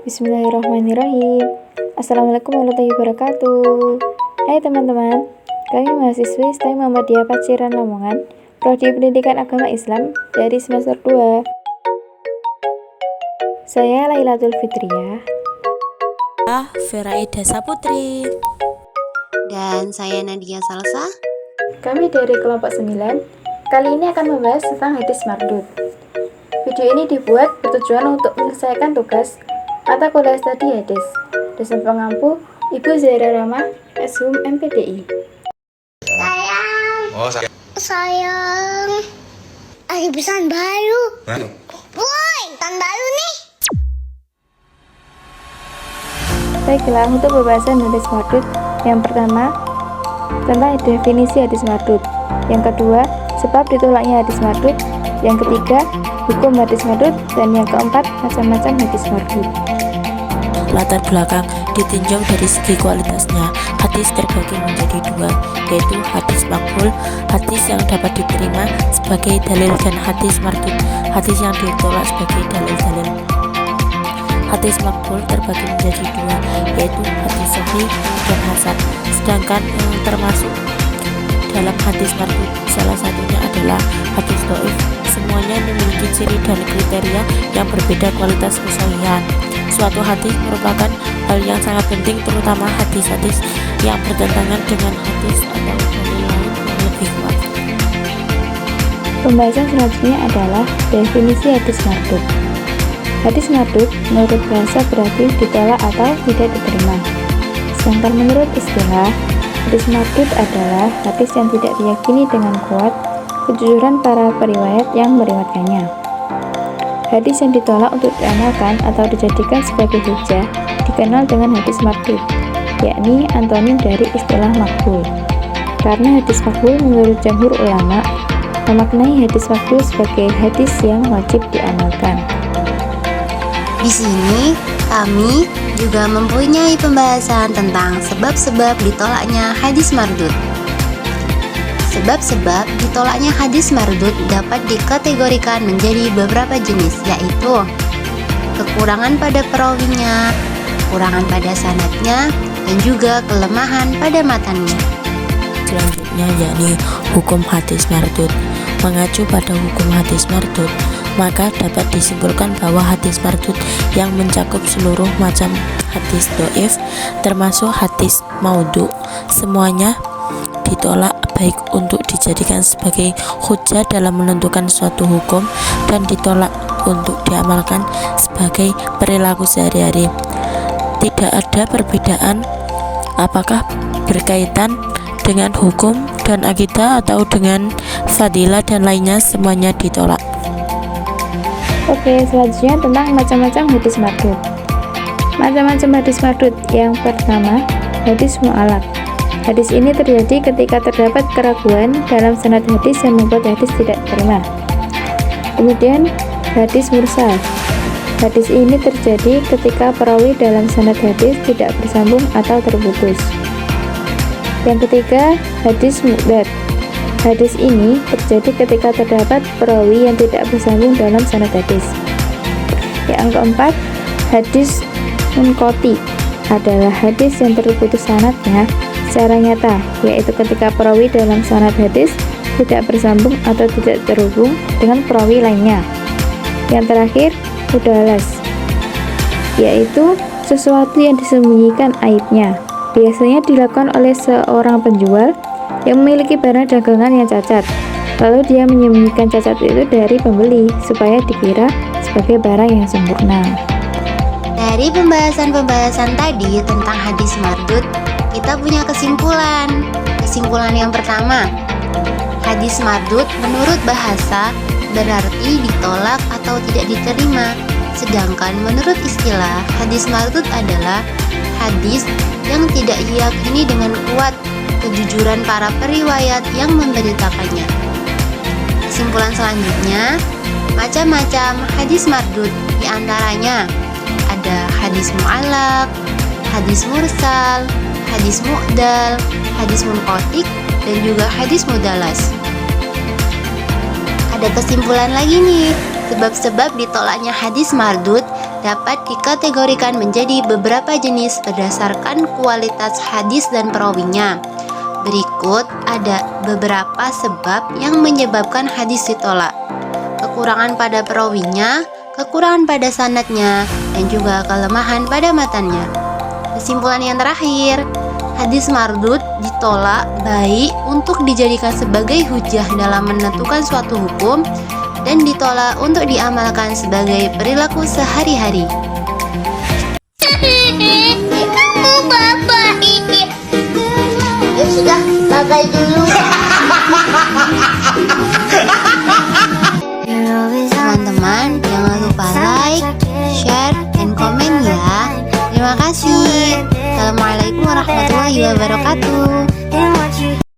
Bismillahirrahmanirrahim. Assalamualaikum warahmatullahi wabarakatuh. Hai teman-teman, kami mahasiswi STEM Muhammadiyah Paciran Lamongan, Prodi Pendidikan Agama Islam dari semester 2. Saya Lailatul Fitriah. Feraida Saputri. Dan saya Nadia Salsa. Kami dari kelompok 9. Kali ini akan membahas tentang hadis mardud. Video ini dibuat bertujuan untuk menyelesaikan tugas mata kuliah studi hadis. Dosen pengampu Ibu Zaira Rahma, SHUM MPDI. Sayang, ada pesan baru. Woi, pesan baru nih. Baiklah, untuk pembahasan hadis mardud, yang pertama tentang definisi hadis mardud, yang kedua sebab ditolaknya hadis mardud, yang ketiga hukum hadis mardud, dan yang keempat macam-macam hadis mardud. Latar belakang ditinjau dari segi kualitasnya. Hadis terbagi menjadi dua, yaitu hadis makbul, hadis yang dapat diterima sebagai dalil, dan hadis mardud, hadis yang ditolak sebagai dalil-dalil. Hadis makbul terbagi menjadi dua, yaitu hadis sahih dan hasan. Sedangkan yang termasuk dalam hadis mardud salah satunya adalah hadis dhaif. Semuanya memiliki ciri dan kriteria yang berbeda kualitas kesahihan. Suatu hadis merupakan hal yang sangat penting, terutama hadis-hadis yang bertentangan dengan hadis atau dalil lain yang lebih kuat. Pembahasan selanjutnya adalah definisi hadis mardud. Hadis mardud menurut bahasa berarti ditolak atau tidak diterima. Sedangkan menurut istilah, hadis mardud adalah hadis yang tidak diyakini dengan kuat kejujuran para periwayat yang meriwayatkannya. Hadis yang ditolak untuk diamalkan atau dijadikan sebagai hujjah dikenal dengan hadis mardud, yakni antonim dari istilah makbul. Karena hadis makbul menurut jamhur ulama memaknai hadis makbul sebagai hadis yang wajib diamalkan. Di sini kami juga mempunyai pembahasan tentang sebab-sebab ditolaknya hadis mardud. Sebab-sebab ditolaknya hadis mardud dapat dikategorikan menjadi beberapa jenis, yaitu kekurangan pada perawinya, kekurangan pada sanadnya, dan juga kelemahan pada matannya. Selanjutnya yakni hukum hadis mardud. Mengacu pada hukum hadis mardud, maka dapat disimpulkan bahwa hadis mardud yang mencakup seluruh macam hadis dhaif termasuk hadis maudhu semuanya ditolak, baik untuk dijadikan sebagai hujjah dalam menentukan suatu hukum dan ditolak untuk diamalkan sebagai perilaku sehari-hari. Tidak ada perbedaan apakah berkaitan dengan hukum dan akidah atau dengan fadilah dan lainnya, semuanya ditolak. Oke, selanjutnya tentang macam-macam hadis mardud. Macam-macam hadis mardud. Yang pertama, hadis mu'allaq. Hadis ini terjadi ketika terdapat keraguan dalam sanad hadis yang membuat hadis tidak diterima. Kemudian, hadis mursal. Hadis ini terjadi ketika perawi dalam sanad hadis tidak bersambung atau terputus. Yang ketiga, hadis mu'dad. Hadis ini terjadi ketika terdapat perawi yang tidak bersambung dalam sanad hadis. Yang keempat, hadis munqati adalah hadis yang terputus sanadnya secara nyata, yaitu ketika perawi dalam sanad hadis tidak bersambung atau tidak terhubung dengan perawi lainnya. Yang terakhir, mudalas, yaitu sesuatu yang disembunyikan aibnya. Biasanya dilakukan oleh seorang penjual yang memiliki barang dagangan yang cacat, lalu dia menyembunyikan cacat itu dari pembeli supaya dikira sebagai barang yang sempurna. Dari pembahasan-pembahasan tadi tentang hadis mardud, kita punya kesimpulan. Kesimpulan yang pertama, hadis mardud menurut bahasa berarti ditolak atau tidak diterima. Sedangkan menurut istilah, hadis mardud adalah hadis yang tidak diyakini dengan kuat kejujuran para periwayat yang memberitakannya. Kesimpulan selanjutnya, macam-macam hadis mardud, diantaranya ada hadis mu'allaq, hadis mursal, hadis mu'dal, hadis munqati, dan juga hadis mudalas. Ada kesimpulan lagi nih, sebab-sebab ditolaknya hadis mardud dapat dikategorikan menjadi beberapa jenis berdasarkan kualitas hadis dan perawinya. Berikut ada beberapa sebab yang menyebabkan hadis ditolak. Kekurangan pada perawinya, kekurangan pada sanadnya, dan juga kelemahan pada matannya. Kesimpulan yang terakhir, hadis mardud ditolak baik untuk dijadikan sebagai hujah dalam menentukan suatu hukum dan ditolak untuk diamalkan sebagai perilaku sehari-hari. Kamu bapak ini. Ya sudah, pakai dulu. Teman-teman, jangan lupa like, share, dan komen ya. Terima kasih. Assalamualaikum warahmatullahi wabarakatuh.